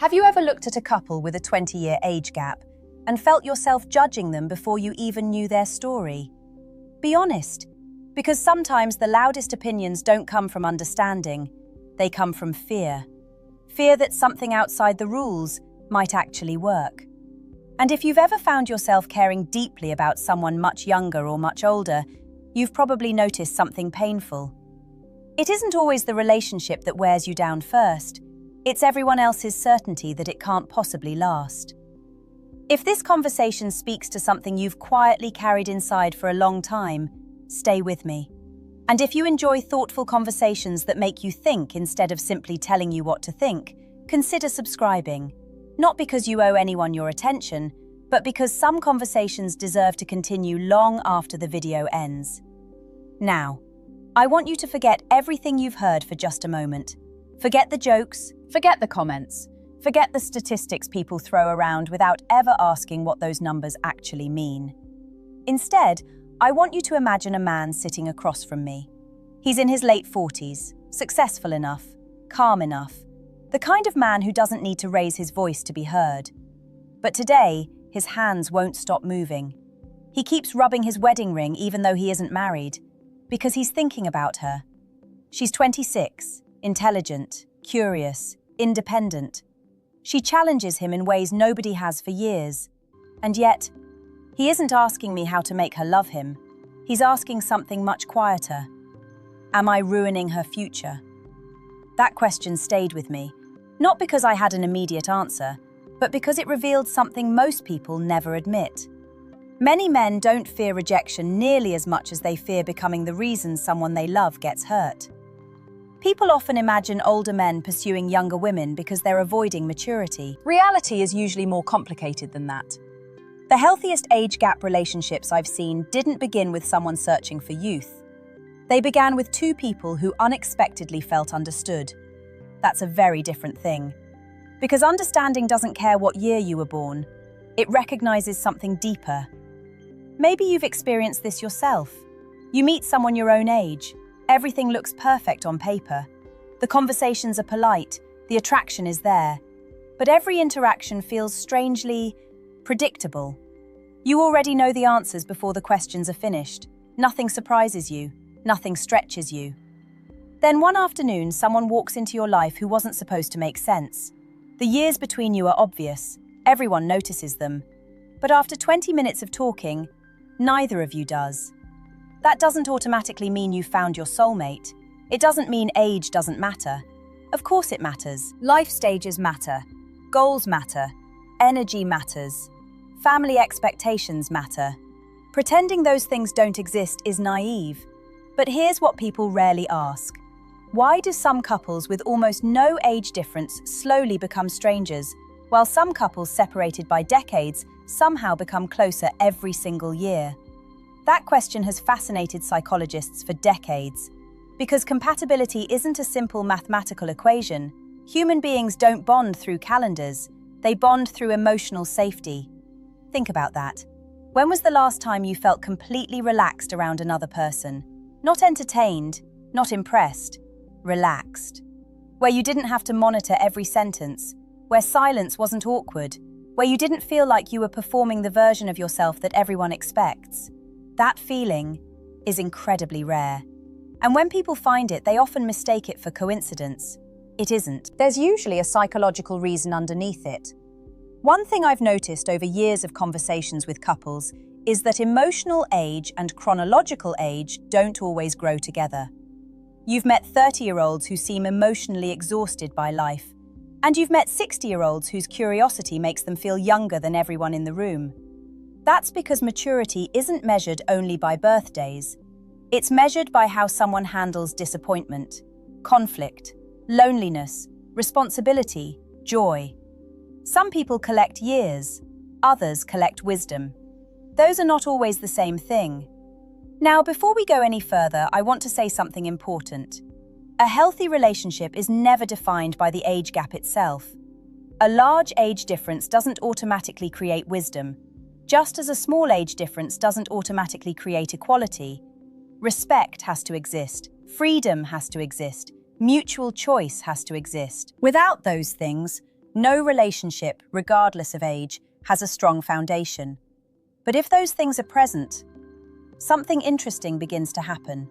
Have you ever looked at a couple with a 20-year age gap and felt yourself judging them before you even knew their story? Be honest, because sometimes the loudest opinions don't come from understanding, they come from fear. Fear that something outside the rules might actually work. And if you've ever found yourself caring deeply about someone much younger or much older, you've probably noticed something painful. It isn't always the relationship that wears you down first. It's everyone else's certainty that it can't possibly last. If this conversation speaks to something you've quietly carried inside for a long time, stay with me. And if you enjoy thoughtful conversations that make you think instead of simply telling you what to think, consider subscribing. Not because you owe anyone your attention, but because some conversations deserve to continue long after the video ends. Now, I want you to forget everything you've heard for just a moment. Forget the jokes, forget the comments, forget the statistics people throw around without ever asking what those numbers actually mean. Instead, I want you to imagine a man sitting across from me. He's in his late 40s, successful enough, calm enough, the kind of man who doesn't need to raise his voice to be heard. But today, his hands won't stop moving. He keeps rubbing his wedding ring even though he isn't married, because he's thinking about her. She's 26, intelligent, curious, independent. She challenges him in ways nobody has for years. And yet, he isn't asking me how to make her love him. He's asking something much quieter. Am I ruining her future? That question stayed with me, not because I had an immediate answer, but because it revealed something most people never admit. Many men don't fear rejection nearly as much as they fear becoming the reason someone they love gets hurt. People often imagine older men pursuing younger women because they're avoiding maturity. Reality is usually more complicated than that. The healthiest age gap relationships I've seen didn't begin with someone searching for youth. They began with two people who unexpectedly felt understood. That's a very different thing. Because understanding doesn't care what year you were born. It recognizes something deeper. Maybe you've experienced this yourself. You meet someone your own age. Everything looks perfect on paper. The conversations are polite, the attraction is there. But every interaction feels strangely predictable. You already know the answers before the questions are finished. Nothing surprises you, nothing stretches you. Then one afternoon, someone walks into your life who wasn't supposed to make sense. The years between you are obvious, everyone notices them. But after 20 minutes of talking, neither of you does. That doesn't automatically mean you found your soulmate. It doesn't mean age doesn't matter. Of course it matters. Life stages matter. Goals matter. Energy matters. Family expectations matter. Pretending those things don't exist is naive. But here's what people rarely ask. Why do some couples with almost no age difference slowly become strangers, while some couples separated by decades somehow become closer every single year? That question has fascinated psychologists for decades. Because compatibility isn't a simple mathematical equation. Human beings don't bond through calendars. They bond through emotional safety. Think about that. When was the last time you felt completely relaxed around another person? Not entertained, not impressed, relaxed. Where you didn't have to monitor every sentence, where silence wasn't awkward, where you didn't feel like you were performing the version of yourself that everyone expects. That feeling is incredibly rare. And when people find it, they often mistake it for coincidence. It isn't. There's usually a psychological reason underneath it. One thing I've noticed over years of conversations with couples is that emotional age and chronological age don't always grow together. You've met 30-year-olds who seem emotionally exhausted by life, and you've met 60-year-olds whose curiosity makes them feel younger than everyone in the room. That's because maturity isn't measured only by birthdays. It's measured by how someone handles disappointment, conflict, loneliness, responsibility, joy. Some people collect years, others collect wisdom. Those are not always the same thing. Now, before we go any further, I want to say something important. A healthy relationship is never defined by the age gap itself. A large age difference doesn't automatically create wisdom, just as a small age difference doesn't automatically create equality. Respect has to exist, freedom has to exist, mutual choice has to exist. Without those things, No relationship, regardless of age, has a strong foundation. But if those things are present, something interesting begins to happen.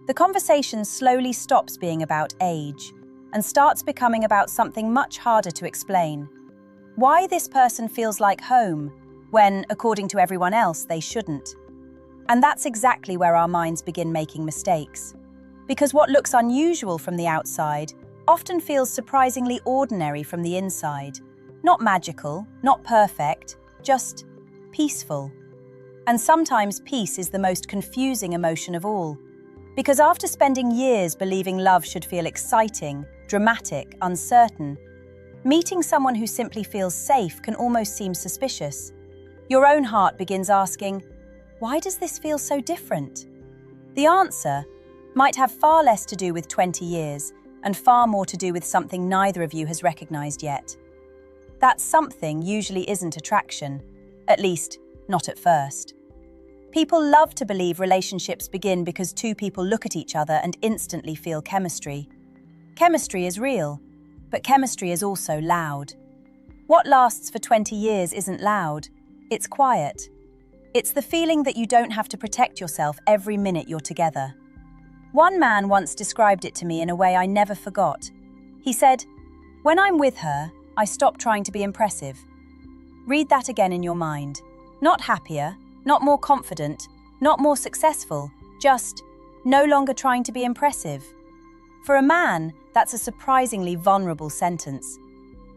The conversation slowly stops being about age and starts becoming about something much harder to explain. Why this person feels like home when, according to everyone else, they shouldn't. And that's exactly where our minds begin making mistakes. Because what looks unusual from the outside often feels surprisingly ordinary from the inside. Not magical, not perfect, just peaceful. And sometimes peace is the most confusing emotion of all. Because after spending years believing love should feel exciting, dramatic, uncertain, meeting someone who simply feels safe can almost seem suspicious. Your own heart begins asking, why does this feel so different? The answer might have far less to do with 20 years and far more to do with something neither of you has recognized yet. That something usually isn't attraction, at least not at first. People love to believe relationships begin because two people look at each other and instantly feel chemistry. Chemistry is real, but chemistry is also loud. What lasts for 20 years isn't loud, it's quiet. It's the feeling that you don't have to protect yourself every minute you're together. One man once described it to me in a way I never forgot. He said, "When I'm with her, I stop trying to be impressive." Read that again in your mind. Not happier, not more confident, not more successful, just no longer trying to be impressive. For a man, that's a surprisingly vulnerable sentence.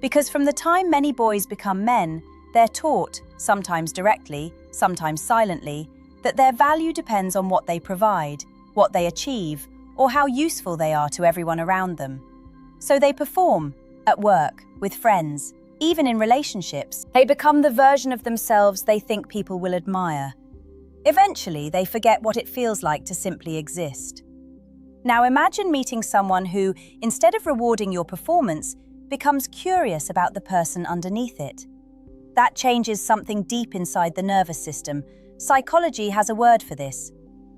Because from the time many boys become men, they're taught, sometimes directly, sometimes silently, that their value depends on what they provide, what they achieve, or how useful they are to everyone around them. So they perform, at work, with friends, even in relationships. They become the version of themselves they think people will admire. Eventually, they forget what it feels like to simply exist. Now imagine meeting someone who, instead of rewarding your performance, becomes curious about the person underneath it. That changes something deep inside the nervous system. Psychology has a word for this.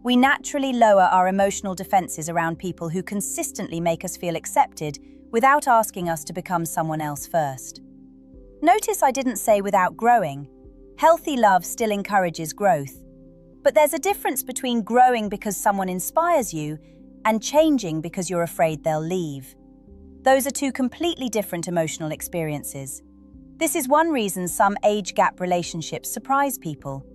We naturally lower our emotional defenses around people who consistently make us feel accepted without asking us to become someone else first. Notice I didn't say without growing. Healthy love still encourages growth. But there's a difference between growing because someone inspires you and changing because you're afraid they'll leave. Those are two completely different emotional experiences. This is one reason some age gap relationships surprise people.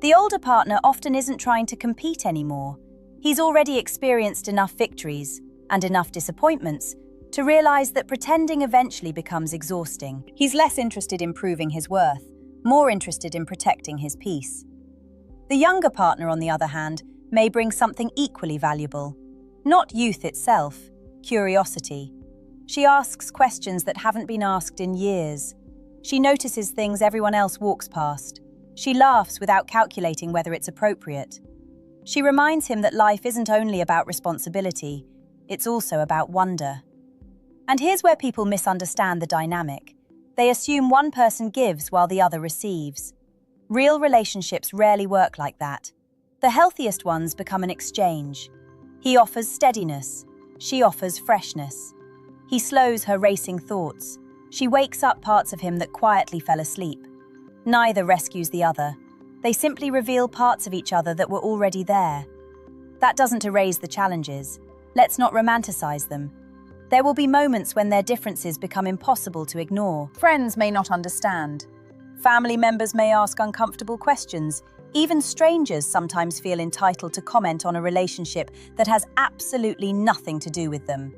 The older partner often isn't trying to compete anymore. He's already experienced enough victories and enough disappointments to realize that pretending eventually becomes exhausting. He's less interested in proving his worth, more interested in protecting his peace. The younger partner, on the other hand, may bring something equally valuable. Not youth itself, curiosity. She asks questions that haven't been asked in years. She notices things everyone else walks past. She laughs without calculating whether it's appropriate. She reminds him that life isn't only about responsibility, it's also about wonder. And here's where people misunderstand the dynamic. They assume one person gives while the other receives. Real relationships rarely work like that. The healthiest ones become an exchange. He offers steadiness. She offers freshness. He slows her racing thoughts. She wakes up parts of him that quietly fell asleep. Neither rescues the other. They simply reveal parts of each other that were already there. That doesn't erase the challenges. Let's not romanticize them. There will be moments when their differences become impossible to ignore. Friends may not understand. Family members may ask uncomfortable questions. Even strangers sometimes feel entitled to comment on a relationship that has absolutely nothing to do with them.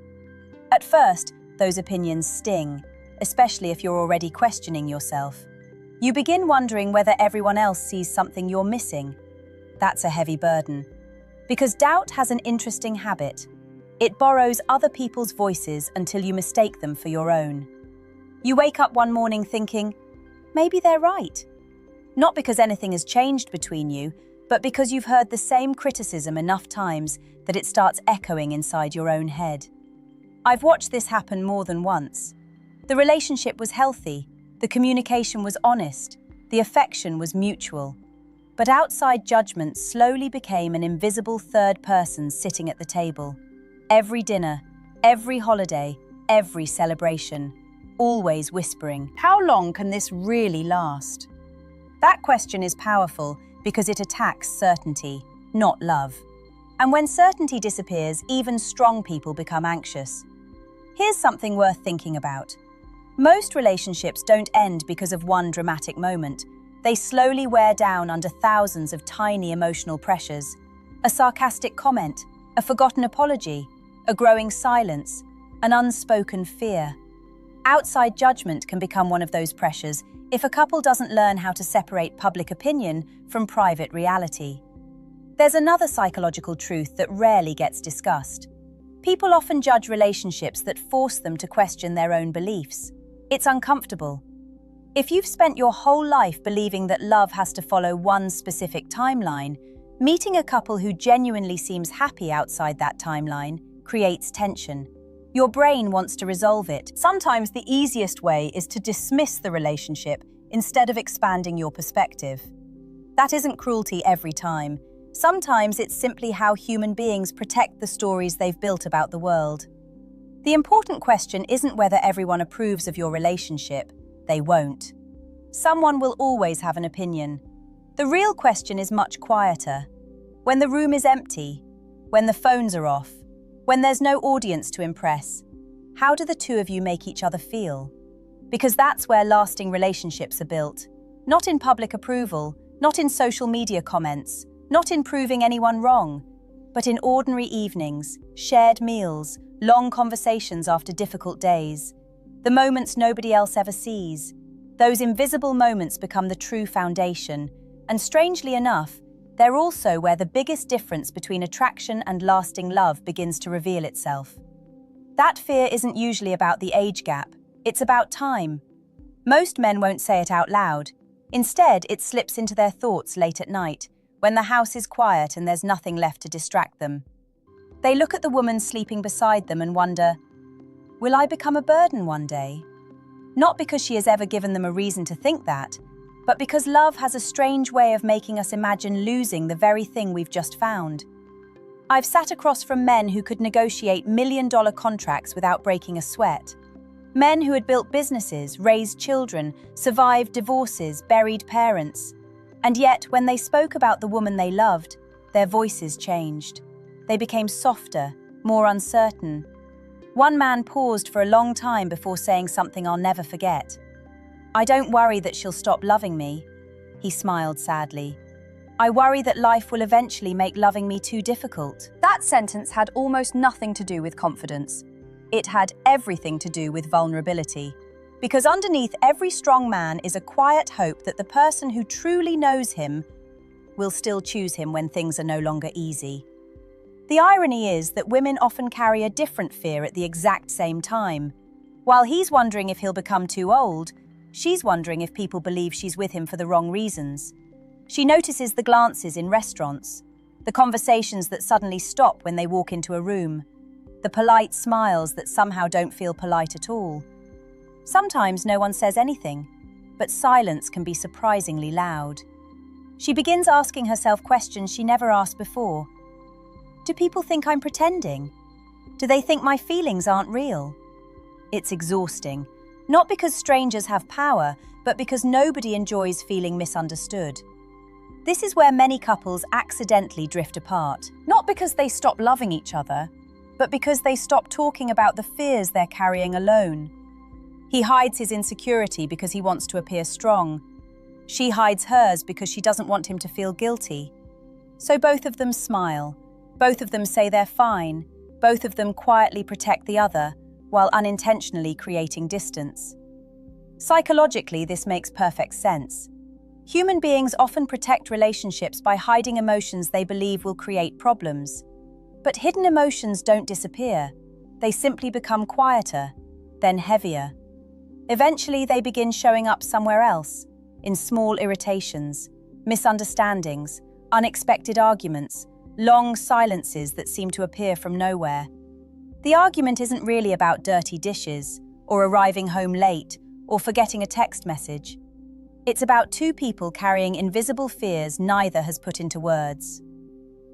At first, those opinions sting, especially if you're already questioning yourself. You begin wondering whether everyone else sees something you're missing. That's a heavy burden. Because doubt has an interesting habit. It borrows other people's voices until you mistake them for your own. You wake up one morning thinking, maybe they're right. Not because anything has changed between you, but because you've heard the same criticism enough times that it starts echoing inside your own head. I've watched this happen more than once. The relationship was healthy, the communication was honest, the affection was mutual. But outside judgment slowly became an invisible third person sitting at the table. Every dinner, every holiday, every celebration. always whispering, "How long can this really last?" That question is powerful because it attacks certainty, not love. And when certainty disappears, even strong people become anxious. Here's something worth thinking about. Most relationships don't end because of one dramatic moment. They slowly wear down under thousands of tiny emotional pressures. A sarcastic comment, a forgotten apology, a growing silence, an unspoken fear. Outside judgment can become one of those pressures if a couple doesn't learn how to separate public opinion from private reality. There's another psychological truth that rarely gets discussed. People often judge relationships that force them to question their own beliefs. It's uncomfortable. If you've spent your whole life believing that love has to follow one specific timeline, meeting a couple who genuinely seems happy outside that timeline creates tension. Your brain wants to resolve it. Sometimes the easiest way is to dismiss the relationship instead of expanding your perspective. That isn't cruelty every time. Sometimes it's simply how human beings protect the stories they've built about the world. The important question isn't whether everyone approves of your relationship. They won't. Someone will always have an opinion. The real question is much quieter. When the room is empty, when the phones are off, when there's no audience to impress, how do the two of you make each other feel? Because that's where lasting relationships are built. Not in public approval, not in social media comments, not in proving anyone wrong, but in ordinary evenings, shared meals, long conversations after difficult days, the moments nobody else ever sees. Those invisible moments become the true foundation, and strangely enough, they're also where the biggest difference between attraction and lasting love begins to reveal itself. That fear isn't usually about the age gap, it's about time. Most men won't say it out loud. Instead, it slips into their thoughts late at night, when the house is quiet and there's nothing left to distract them. They look at the woman sleeping beside them and wonder, will I become a burden one day? Not because she has ever given them a reason to think that, but because love has a strange way of making us imagine losing the very thing we've just found. I've sat across from men who could negotiate million-dollar contracts without breaking a sweat. Men who had built businesses, raised children, survived divorces, buried parents. And yet, when they spoke about the woman they loved, their voices changed. They became softer, more uncertain. One man paused for a long time before saying something I'll never forget. "I don't worry that she'll stop loving me," he smiled sadly. "I worry that life will eventually make loving me too difficult." That sentence had almost nothing to do with confidence. It had everything to do with vulnerability. Because underneath every strong man is a quiet hope that the person who truly knows him will still choose him when things are no longer easy. The irony is that women often carry a different fear at the exact same time. While he's wondering if he'll become too old, she's wondering if people believe she's with him for the wrong reasons. She notices the glances in restaurants, the conversations that suddenly stop when they walk into a room, the polite smiles that somehow don't feel polite at all. Sometimes no one says anything, but silence can be surprisingly loud. She begins asking herself questions she never asked before. Do people think I'm pretending? Do they think my feelings aren't real? It's exhausting, not because strangers have power, but because nobody enjoys feeling misunderstood. This is where many couples accidentally drift apart, not because they stop loving each other, but because they stop talking about the fears they're carrying alone. He hides his insecurity because he wants to appear strong. She hides hers because she doesn't want him to feel guilty. So both of them smile. Both of them say they're fine. Both of them quietly protect the other, while unintentionally creating distance. Psychologically, this makes perfect sense. Human beings often protect relationships by hiding emotions they believe will create problems. But hidden emotions don't disappear. They simply become quieter, then heavier. Eventually, they begin showing up somewhere else, in small irritations, misunderstandings, unexpected arguments, long silences that seem to appear from nowhere. The argument isn't really about dirty dishes, or arriving home late, or forgetting a text message. It's about two people carrying invisible fears neither has put into words.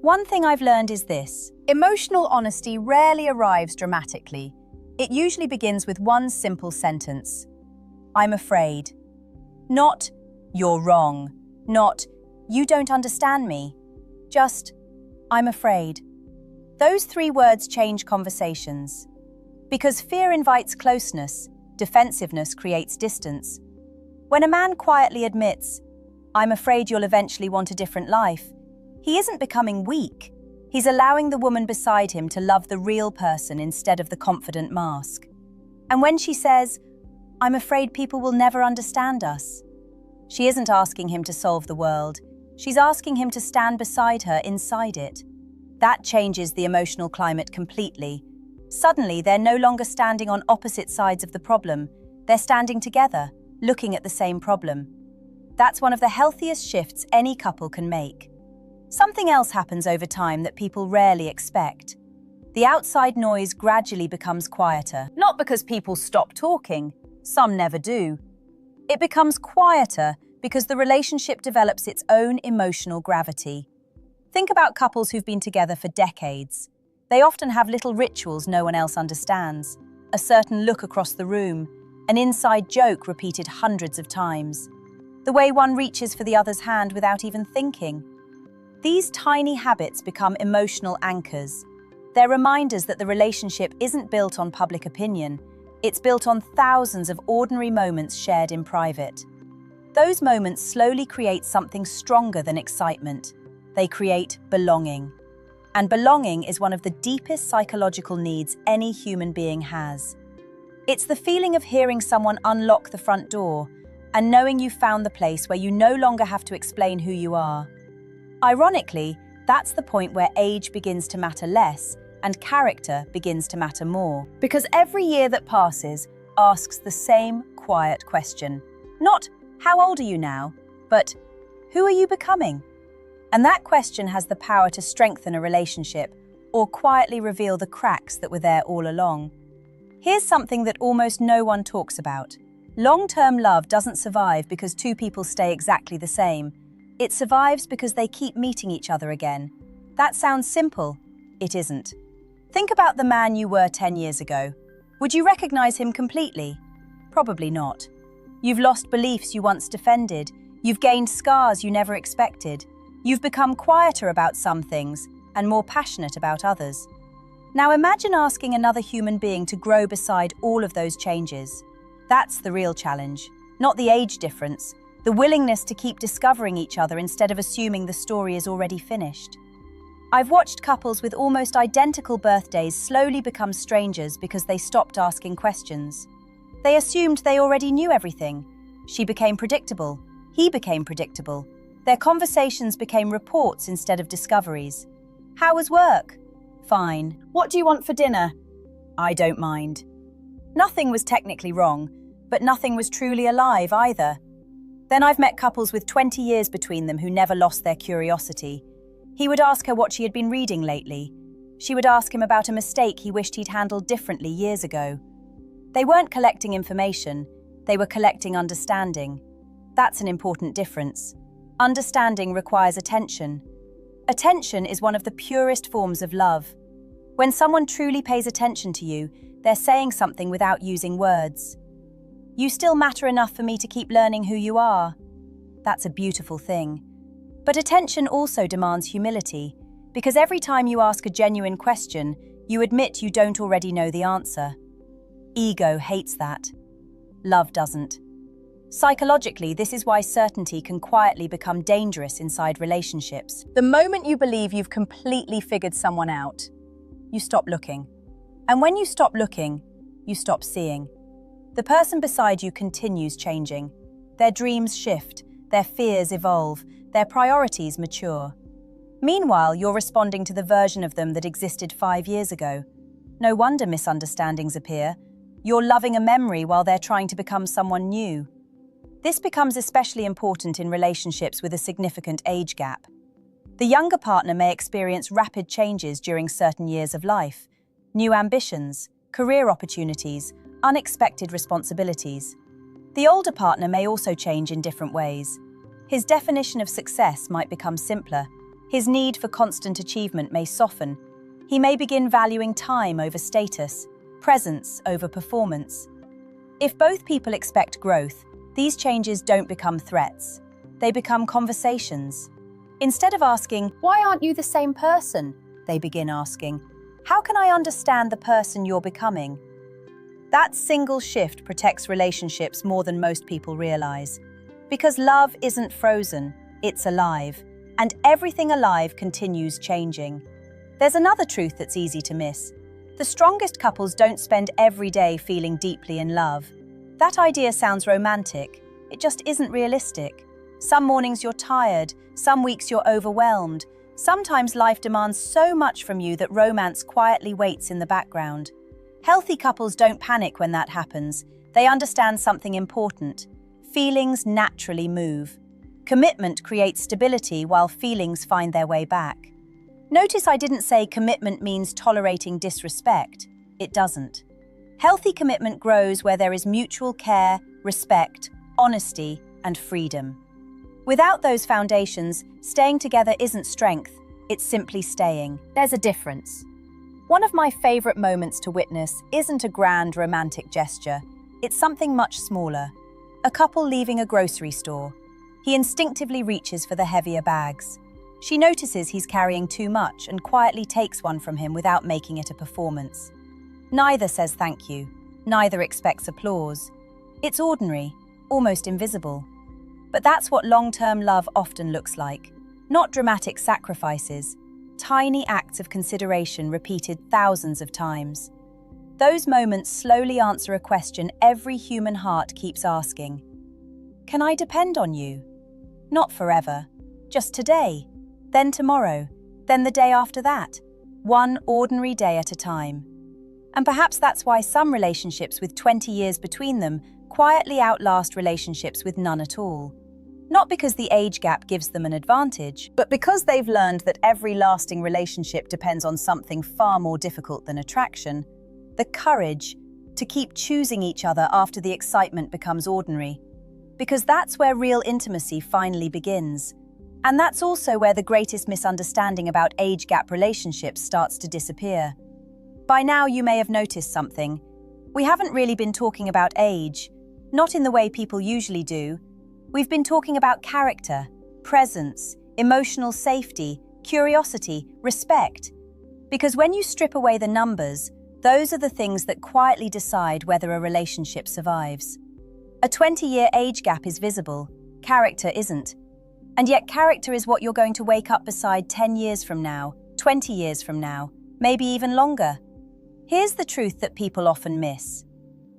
One thing I've learned is this: emotional honesty rarely arrives dramatically. It usually begins with one simple sentence: "I'm afraid." Not, "You're wrong." Not, "You don't understand me." Just, "I'm afraid." Those 3 words change conversations. Because fear invites closeness, defensiveness creates distance. When a man quietly admits, "I'm afraid you'll eventually want a different life," he isn't becoming weak. He's allowing the woman beside him to love the real person instead of the confident mask. And when she says, "I'm afraid people will never understand us," she isn't asking him to solve the world. She's asking him to stand beside her inside it. That changes the emotional climate completely. Suddenly, they're no longer standing on opposite sides of the problem. They're standing together, looking at the same problem. That's one of the healthiest shifts any couple can make. Something else happens over time that people rarely expect. The outside noise gradually becomes quieter, not because people stop talking, some never do. It becomes quieter because the relationship develops its own emotional gravity. Think about couples who've been together for decades. They often have little rituals no one else understands, a certain look across the room, an inside joke repeated hundreds of times, the way one reaches for the other's hand without even thinking. These tiny habits become emotional anchors. They're reminders that the relationship isn't built on public opinion. It's built on thousands of ordinary moments shared in private. Those moments slowly create something stronger than excitement. They create belonging. And belonging is one of the deepest psychological needs any human being has. It's the feeling of hearing someone unlock the front door and knowing you found the place where you no longer have to explain who you are. Ironically, that's the point where age begins to matter less and character begins to matter more. Because every year that passes asks the same quiet question. Not, "How old are you now?" but, "Who are you becoming?" And that question has the power to strengthen a relationship or quietly reveal the cracks that were there all along. Here's something that almost no one talks about. Long-term love doesn't survive because 2 people stay exactly the same. It survives because they keep meeting each other again. That sounds simple. It isn't. Think about the man you were 10 years ago. Would you recognize him completely? Probably not. You've lost beliefs you once defended. You've gained scars you never expected. You've become quieter about some things and more passionate about others. Now imagine asking another human being to grow beside all of those changes. That's the real challenge, not the age difference, the willingness to keep discovering each other instead of assuming the story is already finished. I've watched couples with almost identical birthdays slowly become strangers because they stopped asking questions. They assumed they already knew everything. She became predictable. He became predictable. Their conversations became reports instead of discoveries. "How was work?" "Fine." "What do you want for dinner?" "I don't mind." Nothing was technically wrong, but nothing was truly alive either. Then I've met couples with 20 years between them who never lost their curiosity. He would ask her what she had been reading lately. She would ask him about a mistake he wished he'd handled differently years ago. They weren't collecting information, they were collecting understanding. That's an important difference. Understanding requires attention. Attention is one of the purest forms of love. When someone truly pays attention to you, they're saying something without using words. "You still matter enough for me to keep learning who you are." That's a beautiful thing. But attention also demands humility, because every time you ask a genuine question, you admit you don't already know the answer. Ego hates that. Love doesn't. Psychologically, this is why certainty can quietly become dangerous inside relationships. The moment you believe you've completely figured someone out, you stop looking. And when you stop looking, you stop seeing. The person beside you continues changing. Their dreams shift, their fears evolve, their priorities mature. Meanwhile, you're responding to the version of them that existed 5 years ago. No wonder misunderstandings appear. You're loving a memory while they're trying to become someone new. This becomes especially important in relationships with a significant age gap. The younger partner may experience rapid changes during certain years of life, new ambitions, career opportunities, unexpected responsibilities. The older partner may also change in different ways. His definition of success might become simpler. His need for constant achievement may soften. He may begin valuing time over status. presence over performance. If both people expect growth, these changes don't become threats. They become conversations. Instead of asking, "Why aren't you the same person?" they begin asking, "How can I understand the person you're becoming?" That single shift protects relationships more than most people realize. Because love isn't frozen, it's alive, and everything alive continues changing. There's another truth that's easy to miss. The strongest couples don't spend every day feeling deeply in love. That idea sounds romantic. It just isn't realistic. Some mornings you're tired, some weeks you're overwhelmed. Sometimes life demands so much from you that romance quietly waits in the background. Healthy couples don't panic when that happens. They understand something important. Feelings naturally move. Commitment creates stability while feelings find their way back. Notice I didn't say commitment means tolerating disrespect. It doesn't. Healthy commitment grows where there is mutual care, respect, honesty, and freedom. Without those foundations, staying together isn't strength, it's simply staying. There's a difference. One of my favorite moments to witness isn't a grand romantic gesture. It's something much smaller. A couple leaving a grocery store. He instinctively reaches for the heavier bags. She notices he's carrying too much and quietly takes one from him without making it a performance. Neither says thank you. Neither expects applause. It's ordinary, almost invisible. But that's what long-term love often looks like. Not dramatic sacrifices, tiny acts of consideration repeated thousands of times. Those moments slowly answer a question every human heart keeps asking. Can I depend on you? Not forever, just today, then tomorrow, then the day after that, one ordinary day at a time. And perhaps that's why some relationships with 20 years between them quietly outlast relationships with none at all. Not because the age gap gives them an advantage, but because they've learned that every lasting relationship depends on something far more difficult than attraction: the courage to keep choosing each other after the excitement becomes ordinary. Because that's where real intimacy finally begins. And that's also where the greatest misunderstanding about age gap relationships starts to disappear. By now you may have noticed something. We haven't really been talking about age, not in the way people usually do. We've been talking about character, presence, emotional safety, curiosity, respect. Because when you strip away the numbers, those are the things that quietly decide whether a relationship survives. A 20-year age gap is visible, character isn't. And yet character is what you're going to wake up beside 10 years from now, 20 years from now, maybe even longer. Here's the truth that people often miss.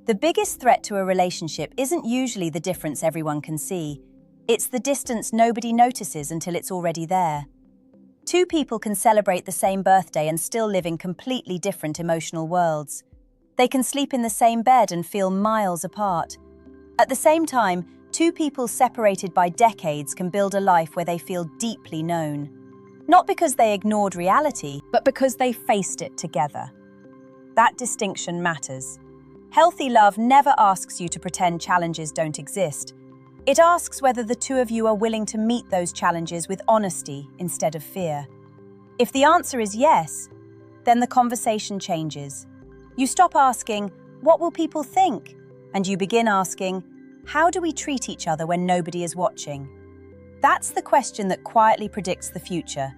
The biggest threat to a relationship isn't usually the difference everyone can see. It's the distance nobody notices until it's already there. Two people can celebrate the same birthday and still live in completely different emotional worlds. They can sleep in the same bed and feel miles apart. At the same time, two people separated by decades can build a life where they feel deeply known. Not because they ignored reality, but because they faced it together. That distinction matters. Healthy love never asks you to pretend challenges don't exist. It asks whether the two of you are willing to meet those challenges with honesty instead of fear. If the answer is yes, then the conversation changes. You stop asking, "What will people think?" and you begin asking, "How do we treat each other when nobody is watching?" That's the question that quietly predicts the future.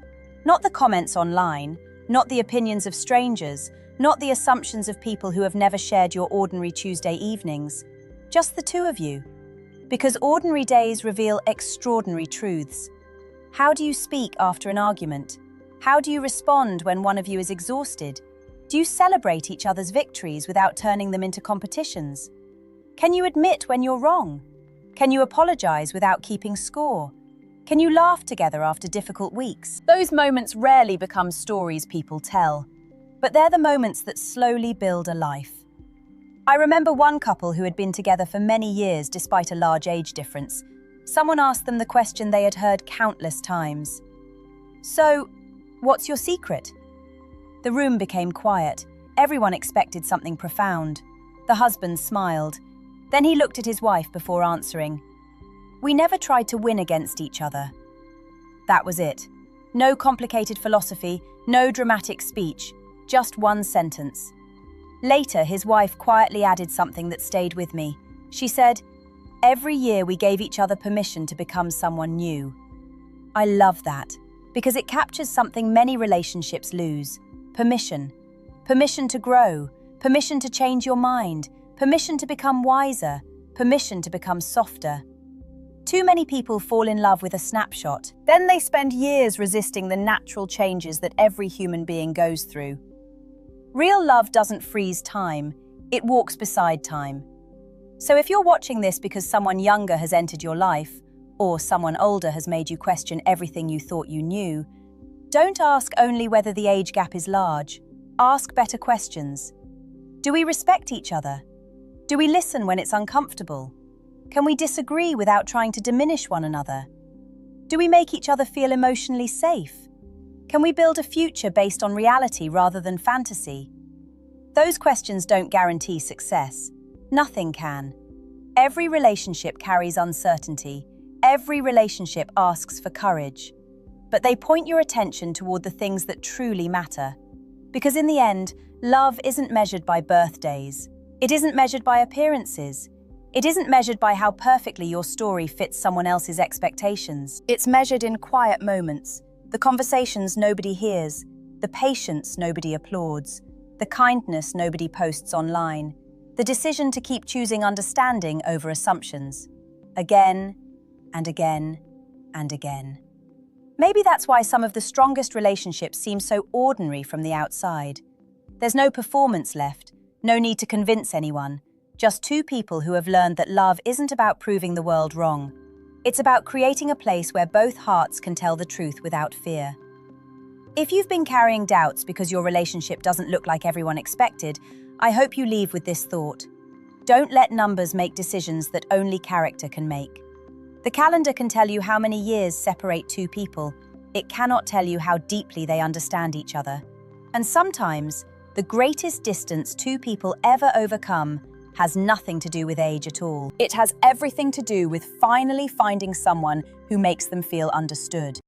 Not the comments online, not the opinions of strangers, not the assumptions of people who have never shared your ordinary Tuesday evenings. Just the two of you. Because ordinary days reveal extraordinary truths. How do you speak after an argument? How do you respond when one of you is exhausted? Do you celebrate each other's victories without turning them into competitions? Can you admit when you're wrong? Can you apologize without keeping score? Can you laugh together after difficult weeks? Those moments rarely become stories people tell, but they're the moments that slowly build a life. I remember one couple who had been together for many years despite a large age difference. Someone asked them the question they had heard countless times. "So, what's your secret?" The room became quiet. Everyone expected something profound. The husband smiled. Then he looked at his wife before answering. "We never tried to win against each other." That was it. No complicated philosophy, no dramatic speech, just one sentence. Later, his wife quietly added something that stayed with me. She said, "Every year we gave each other permission to become someone new." I love that, because it captures something many relationships lose: permission. Permission to grow, permission to change your mind, permission to become wiser, permission to become softer. Too many people fall in love with a snapshot. Then they spend years resisting the natural changes that every human being goes through. Real love doesn't freeze time, it walks beside time. So if you're watching this because someone younger has entered your life, or someone older has made you question everything you thought you knew, don't ask only whether the age gap is large. Ask better questions. Do we respect each other? Do we listen when it's uncomfortable? Can we disagree without trying to diminish one another? Do we make each other feel emotionally safe? Can we build a future based on reality rather than fantasy? Those questions don't guarantee success. Nothing can. Every relationship carries uncertainty. Every relationship asks for courage. But they point your attention toward the things that truly matter. Because in the end, love isn't measured by birthdays. It isn't measured by appearances. It isn't measured by how perfectly your story fits someone else's expectations. It's measured in quiet moments, the conversations nobody hears, the patience nobody applauds, the kindness nobody posts online, the decision to keep choosing understanding over assumptions, again and again and again. Maybe that's why some of the strongest relationships seem so ordinary from the outside. There's no performance left, no need to convince anyone. Just two people who have learned that love isn't about proving the world wrong. It's about creating a place where both hearts can tell the truth without fear. If you've been carrying doubts because your relationship doesn't look like everyone expected, I hope you leave with this thought. Don't let numbers make decisions that only character can make. The calendar can tell you how many years separate two people. It cannot tell you how deeply they understand each other. And sometimes, the greatest distance two people ever overcome has nothing to do with age at all. It has everything to do with finally finding someone who makes them feel understood.